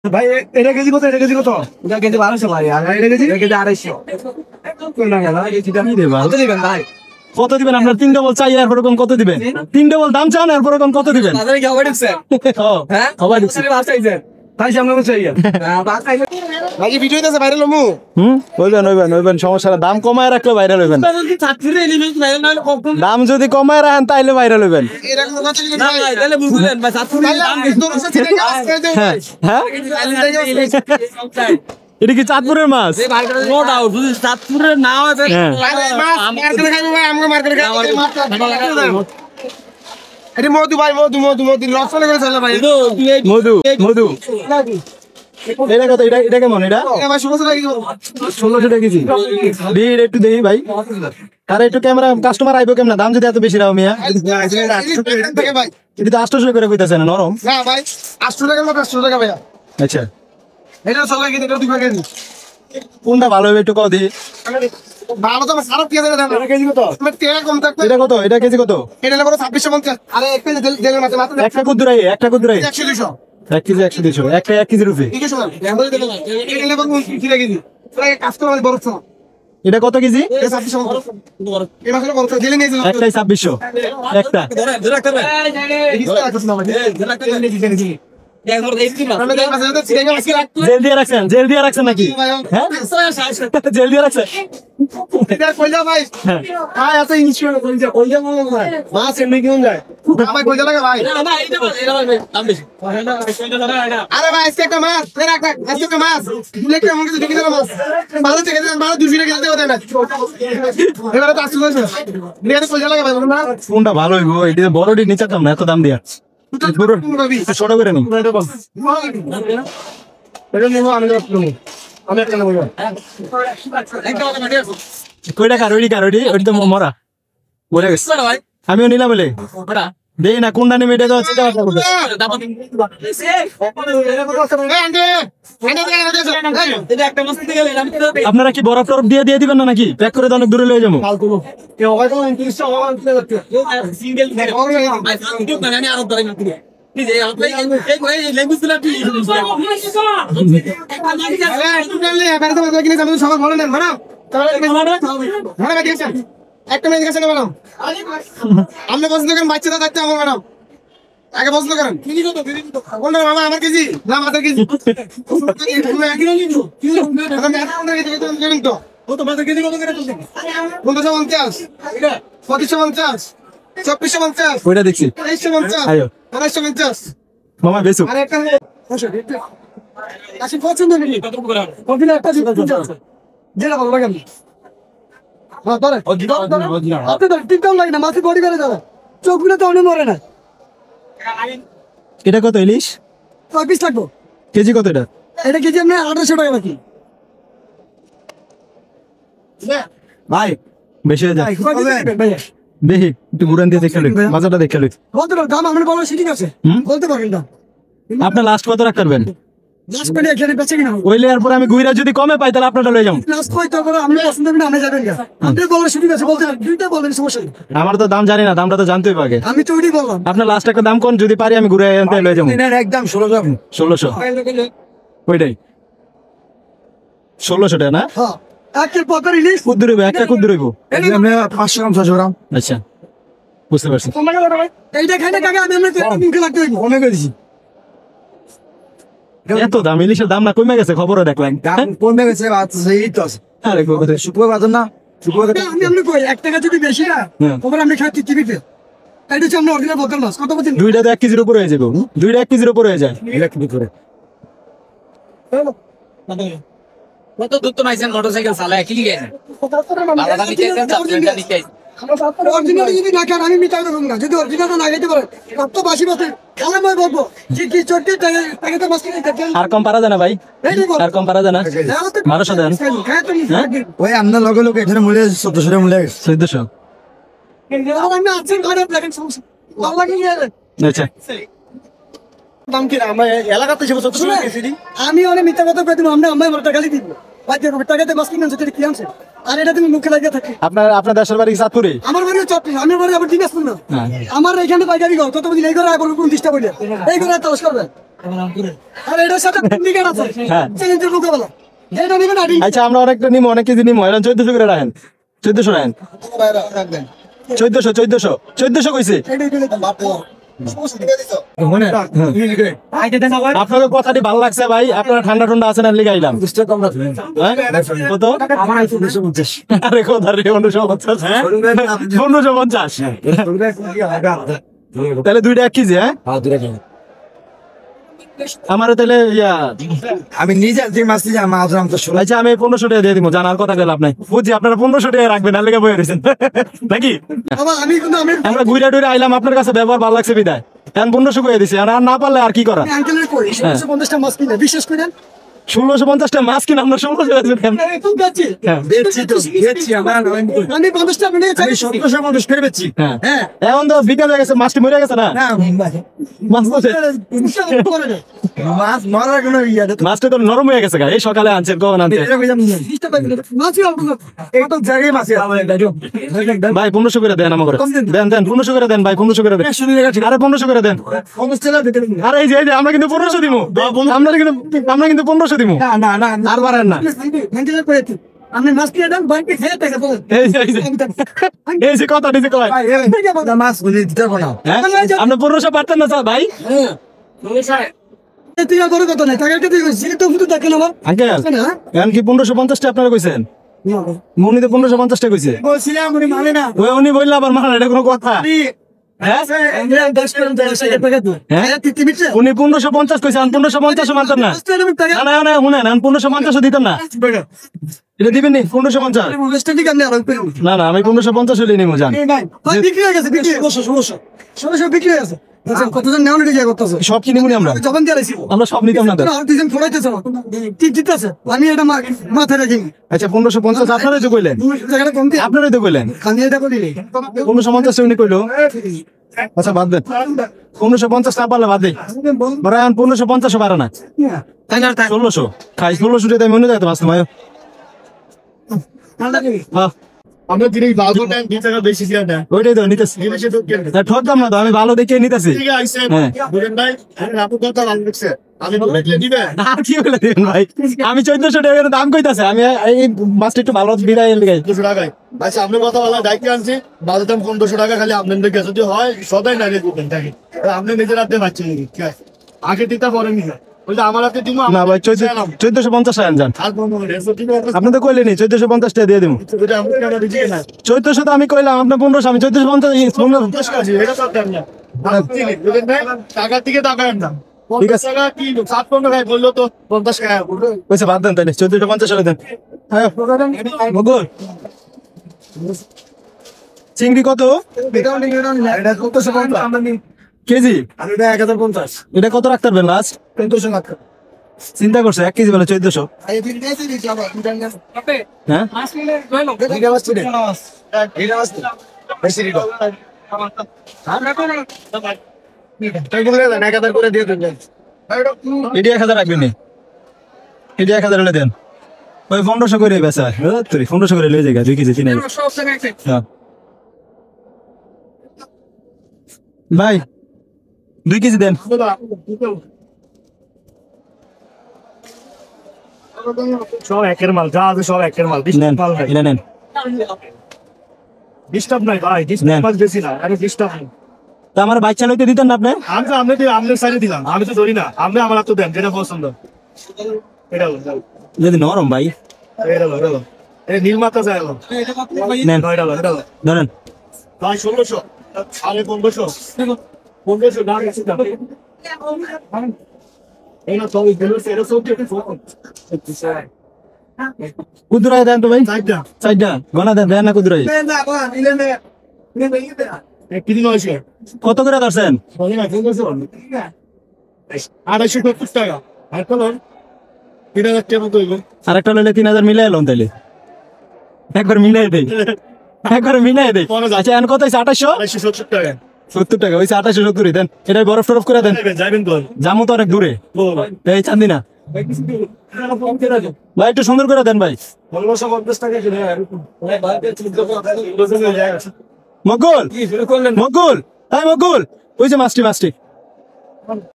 ভাই এটা কেজি কত? এটা কেজি কত? এটা কেজি 1200 ভাই। আর এটা কেজি? এটা কেজি 250। কত দিবেন ভাই? কত দিবেন আপনার? 3 ডবল চাই এরপর কোন কত দিবেন? 3 ডবল দাম চান এরপর কোন কত দিবেন? বাজারে কি হবে দিচ্ছে? হ্যাঁ সবাই দিচ্ছে। বাস চাইছেন? ভাই সামনে বসে আইয়া বাস চাইছেন? ভাই ভিডিও দিতেছে ভাইরাল হমু। হইবেন সমস্যা না। দাম কমায় রাখলে ভাইরাল হইবেন। যদি ছাত্রীরা এলিমেন্ট ভাইরাল না হলে কখন দাম যদি কমায় রাখেন তাইলে ভাইরাল হইবেন। এরকম কথা লিখে না ভাই তাহলে বুঝলেন ভাই ছাত্রীরা দাম হ্যাঁ হ্যাঁ এটা কি চাঁদপুরের মাছ? নো ডাউট যদি ছাত্রীরা না হয় হ্যাঁ। মার্কেটে খাইবো ভাই, আমগো মার্কেটে খাইবো। এটা মধু ভাই, মধু মধু মধু রসলে করে চলে ভাই। মধু মধু এটা কত? এটা কেমন? এটা এটা ভাই 1600 টাকা কিলো। 1600 টাকা কেজি। ভিড় একটু দেই ভাই। আরে একটু ক্যামেরা কাস্টমার আইবো কেমন? দাম যদি এত বেশি রাও মিয়া। এটা থেকে ভাই। এটা তো 800 করে কইতাছে না নরম। না ভাই 800 টাকা মত 800 টাকা ভাই। আচ্ছা এটা চলে গেছে, এটা 2 কেজি। কোনটা ভালো হবে একটু কও দি। ভালো তো সারা কেজি দাম। এটা কেজি কত? আমি তেল কম থাকতে। এটা কত? এটা কেজি কত? এটা হলো 2650। আরে এক কেজি জেলের মাছ মাত্র একটা কুদরাই 100 200। 1 কেজি 100 200 একটা 1 কেজি রুপি। ঠিক আছে না? এটা হলো 3 কেজি। প্রায় কাস্টমার বড় তো। এটা কত কেজি? এটা 2650। এই মাছগুলো বড় জেলে নিয়ে যাও। একটাই 2600 একটা। ধরে রাখতে হবে এই হিসাব রাখছ না ভাই। ধরে রাখতে হবে এক ধরে এই মাছ আমরা এই মাছ এটা ঠিক আছে। জেল দিয়ে রাখছেন নাকি? হ্যাঁ জেল দিয়ে রাখছেন। এটা কইলা ভাই। ভাই এত ইনস্টল কইলা মনে হয়। মাছ এমনি কেমন যায়? আমার কইলা লাগে ভাই। না না এটা দাম বেশি আরে ভাই আজকে একটা মাছ, রাখ রাখ, আজকে একটা মাছ। দুলেক কেমন কিছু দেখি না মাছ। ভালো থেকে দেন, ভালো 200 টাকা দিতে হবে না। এবারে তো আসছে না। নিয়ে কইলা লাগে ভাই না। কোনটা ভালো হইবো? এটা বড়ডি নিচে দাম না এত দাম দিয়া। পুরো ছোট করে নি। এটা নিব আমি রাখলাম। আমি একটা নেব। কই টাকা রইডি ওই তো মরা বলে গেছে। ভাই আমিও নিলাম বলে ওটা দেই না কোনটা নেবে এটা তো চিন্তা ভাবনা করবে। এটা একটা মাছ দিতে গেলে আমি আপনারা কি বরফ টরফ দিয়ে দিবেন না নাকি? প্যাক করে তো অনেক দূরে লয়ে যাবো। সিঙ্গেল আমি আরো ধরে না নিজে এই ল্যাঙ্গুয়েজ গুলো কি একটা মেয়ে গেছে না ম্যাডাম, আপনি পছন্দ করেন বাচ্চাটা থাকতে আমার ম্যাডাম আগে পছন্দ করেন কোনটা মামা? আমার কেজি না মাথার কেজি? তো মাথার কেজি কত করে? 1550, 2550, 2450, ওইটা দেখছি 2350, আয়ো 2250। মামা বেসু আর একটা আসি পছন্দ নেই কফিলা একটা যেটা ভালো লাগে হ্যাঁ ধরে আপনি ধরে টিকটাও লাগে না, মাছের বডি করে যাবে, চোখগুলো তো অনেক মরে না। এটা কত ইলিশ? 6 পিস থাকবো। কেজি কত এটা? এটা কেজি আপনি 1800 টাকা নাকি ভাই বেশি হয়ে যায় ভাইয়া? দেখি একটু ঘুরান দিয়ে দেখে লই বাজারটা দেখে লই। বলতে পারো দাম আপনি বলো ঠিক আছে, বলতে পারবেন দাম। আপনি লাস্ট কত রাখ করবেন? লাস্ট করে এখানে বেঁচে কিনা ওই লেয়ার পরে আমি ঘুরা যদি কমে পাই তাহলে আপনারটা লয়ে যাবো। লাস্ট কই তো আপনি পছন্দ হবে না আপনি যাবেন না, আপনি বলো ঠিক আছে, বলতে দুইটা বলেন সমস্যা নেই। আমার তো দাম জানি না, দামটা তো জানতেই পাগে। আমি তো ওইটাই বললাম। আপনার লাস্ট একটা দাম কোন যদি পারি আমি ঘুরে আনতে লয়ে যাবো। একদম 1600। 1600 ওইটাই 1600 টাকা না? হ্যাঁ একটা পকার ইলিশ কুদ্দুর হইব একটা কুদ্দুর হইব আপনি 500 গ্রাম 600 গ্রাম। আচ্ছা বুঝতে পারছি। এইটা খাইলে কাকা আমি আমরা মুখে লাগতে হইব অনেক দিছি। এত দাম ইলিশের দাম না কমে গেছে খবরও দেখলাম। দাম কমে গেছে আছে এই তো আছে। আরে কই কথা শুকনো বাজার না, শুকনো বাজার আমি আপনি কই 1 টাকা যদি বেশি না খবর আপনি খাচ্ছি টিভিতে। এইটা হচ্ছে আমরা অরিজিনাল বোতল মাছ কত বলছেন? দুইটা তো 1 কেজির উপরে হয়ে যাবে, দুইটা 1 কেজির উপরে হয়ে যায়। কত দূর তো নাইছেন মোটরসাইকেল চালায় কি গেছে বাবা নিতে আইছেন চাপটা নিতে আইছেন অরিজিনাল যদি না খান আমি মিটাই দেব না, যদি অরিজিনাল না খাইতে পারে কত বাসি বাসে খালা মই বলবো যে কি চটকে টাকা তো মাছ কিনে খাবেন। আর কম পারা যায় না ভাই, আর কম পারা যায় না? 1200 দেন। ওই আমরা লগে লগে এখানে মূল্য 1400 টাকা মূল্য গেছে 1400। আমি আছি ঘরে দেখেন সমস্যা ভালো লাগে আচ্ছা দাম কি আমরা এলাকাতে সব 1400 টাকা কেজি আমি অনেক মিথ্যা কথা কই দিব, আমরা আমার টাকা গালি দিব বাদ দিয়ে টাকাতে মাছ কিনে সেটা কি আনছে আর এটা তুমি মুখে লাগিয়ে থাকে। আপনার দেশের বাড়ি চাঁদপুরে? আমার বাড়ি চট্টগ্রাম, আমার বাড়ি আবার দিনাজপুর না। আমার এখানে পাইকারি ঘর কত বুঝি এই ঘরে আবার কোন ডিস্টার্ব হইলে এই ঘরে তালাশ করবে আরে এটার সাথে সিন্ডিকেট আছে হ্যাঁ। চ্যালেঞ্জের মোকাবেলা এটা নিবেন না আচ্ছা আমরা অনেকটা নিবো, অনেক কেজি নিবো, এখন 1400 করে রাখেন, 1400 রাখেন, 1400 কইছে। আপনাদের কথাটি ভালো লাগছে ভাই, আপনারা ঠান্ডা ঠান্ডা আছেন আর লিগে আইলাম। হ্যাঁ? কত? আরে কথা রে 1550 তাহলে 2টা 1 কেজি। হ্যাঁ আমারও তাহলে আমি নিজে যে মাছ নিয়ে আমার আজরাম তো শুরু আচ্ছা আমি 1500 টাকা দিয়ে দিব, জানার কথা গেল আপনার বুঝছি, আপনারা 1500 টাকা রাখবেন আর লেগে বয়ে রয়েছেন নাকি? বাবা আমি কিন্তু আমি আমরা ঘুরে টুরে আইলাম, আপনার কাছে ব্যবহার ভালো লাগছে বিদায়, এখন 1500 করে দিছি, আর না পারলে আর কি করা। আঙ্কেলের করি 150টা মাছ কিনে বিশ্বাস করেন 1650টা মাছ কিনা আমরা 1600 কেন? তুমি বেচি বেচছি তো বেচছি আমার আমি 50টা মিলে আমি 1750 করে বেচছি। হ্যাঁ হ্যাঁ এখন তো বিকাল হয়ে গেছে, মাছটি মরে গেছে না, না মাছ তো শেষ। মাছ মারার কোনো ইয়া নেই। মাছটা তো নরম হয়ে গেছে গা, এই সকালে আনছেন কখন আনছেন মাছই অল্প এই তো জায়গায় মাছ ভাই? 1500 করে দেন আমাকে, দেন 1500 করে দেন ভাই, 1500 করে দেন, আরে 1500 করে দেন। আরে এই যে আমরা কিন্তু 1500 দিমু, আমরা কিন্তু 1500 দিমু, না না না আর বাড়েন না। আঙ্কেলের করে আপনি মাছ কিনে দেন বাইকে খেয়ে টাকা বলেন এই যে কথা দিতে কয়, মাছ বুঝে দিতে পারো না। হ্যাঁ আপনি 1500 পারতেন না স্যার ভাই? তুই আর বড় কথা নাই টাকার কথা কইছিস তো ফুটু দেখেন আমার আঙ্কেল এখন কি 1550 টা আপনারা কইছেন? উনি তো 1550 টা কইছে, বলছিলাম উনি মানে না। ওই উনি বললে আবার মানে এটা কোনো কথা? হ্যাঁ উনি 1550 কইছে, আমি 1550 মানতাম না। না না না শুনেন, আমি 1550 দিতাম না, এটা দিবেন নি 1550? না না আমি 1550 হলে নিবো, জান বিক্রি হয়ে গেছে বিক্রি 1600 বিক্রি হয়ে গেছে কতজন নেওয়া নিয়ে করতেছে সব কিনে মুনি আমরা, জবান দিয়ে রাখছি আমরা সব নিতাম না তো। আর দুজন ফোরাইতেছে ঠিক জিততেছে আমি এটা মাথায় রাখি আচ্ছা 1550 আপনারাই তো কইলেন, জায়গাটা কমতে আপনারাই তো কইলেন খানিয়ে দেখো দিলি 1550 উনি কইলো। আচ্ছা বাদ দেন, 1550 না পারলে বাদ দেই, বড় এখন 1550 পারে না, 1600 খাই, 1600 টাকা মনে যাইতো মাছ তোমায়। হ্যাঁ আমরা দিনেই বালু টাইম 2 টাকা বেশি দিয়া না ওইটাই তো নিতেছি, জিনিসে তো কেন ঠকতাম না তো, আমি ভালো দেখে নিতেছি। ঠিক আছে হ্যাঁ। বুঝেন ভাই আপু কথা ভালো লাগছে আমি বলতে দিবে আর কি বলে দিন ভাই, আমি 1400 টাকা করে দাম কইতাছে, আমি এই মাছটা একটু ভালো বিদায় লাগাই। 200 টাকায় আচ্ছা আপনি কথা বলা দায়িত্ব আনছি বালু দাম 1500 টাকা খালি আপনাদের কাছে যদি হয় সদাই না রে দিবেন থাকি আপনি নিজের হাতে পাচ্ছেন ঠিক আছে আগে দিতে পারেন না বলতে আমার হাতে দিমু না ভাই 1450 টাকা জান, আর কোন রেসো ঠিক আছে আপনি তো কইলেনি 1450 টাকা দিয়ে দিমু। এটা আমি কেন দিছি না 1400 তো আমি কইলাম, আপনি 1500, আমি 1450 দশ কাছে এটা তো দেন না বুঝেন ভাই টাকা থেকে টাকা না ঠিক আছে। টাকা কি 7 টাকা বললো তো 50 টাকা কইছে বাদ দেন তাইলে 1450 টাকা দেন। হ্যাঁ মগর চিংড়ি কত এটা কত সময় কেজি? আমি 1050 এটা কত রাখতে পারবেন লাস্ট? 1400 টাকা চিন্তা করছে 1 কেজি বলে 1400। এই বিলটাই দিছি আমার হ্যাঁ এটা মাছ রে এটা মাছ বেশি রিডো তাই বলে না 1000 করে দিয়ে দেন এটি 1000 রাখবেন নি, এটি 1000 হলে দেন, ওই 1500 করে বেচা তুই 1500 করে লয়ে যাগা 2 কেজি 3 হ্যাঁ ভাই 2 কেজি দেন। সব একের মাল যা আছে সব একের মাল নেন এটা নেন, ডিস্টার্ব নাই ভাই নেন। ডিস্টার্ব বেশি না আরে ডিস্টার্ব নেই তা আমার বাইক চালাইতে দিতেন না আপনি? আমি তো আপনাদের সাইডে দিলাম আমি তো ধরি না আপনি আমার হাতে দেন যেটা পছন্দ এটা যদি নরম ভাই এটা নীলমাতা যায় নেন এটা ধরেন। ভাই 1600 সাড়ে 1500 না গেছি দাম এই না তো গেল সেটা সব কি কুদুরাই দেন তো ভাই, সাইডটা সাইডটা গনা দেন, দেন না কুদুরাই। এক কিলো আছে কত করে ধরছেন? 270 টাকা আর কলম 3000 টাকা মতো হইব আরেকটা লইলে 3000 মিলাই এলাম তাইলে, একবার মিলাই দেই, একবার মিলাই দেই। আচ্ছা এখন কত হইছে? 270 টাকা 70 টাকা হইছে, 2870 দেন। এটা বরফ টরফ করে দেন, যাবেন তো জামু তো অনেক দূরে, এই চান্দি না ভাই, একটু সুন্দর করে দেন ভাই। 1550 টাকা কিনে মকবুল মকবুল, হ্যাঁ মকবুল, ওই যে মাছটি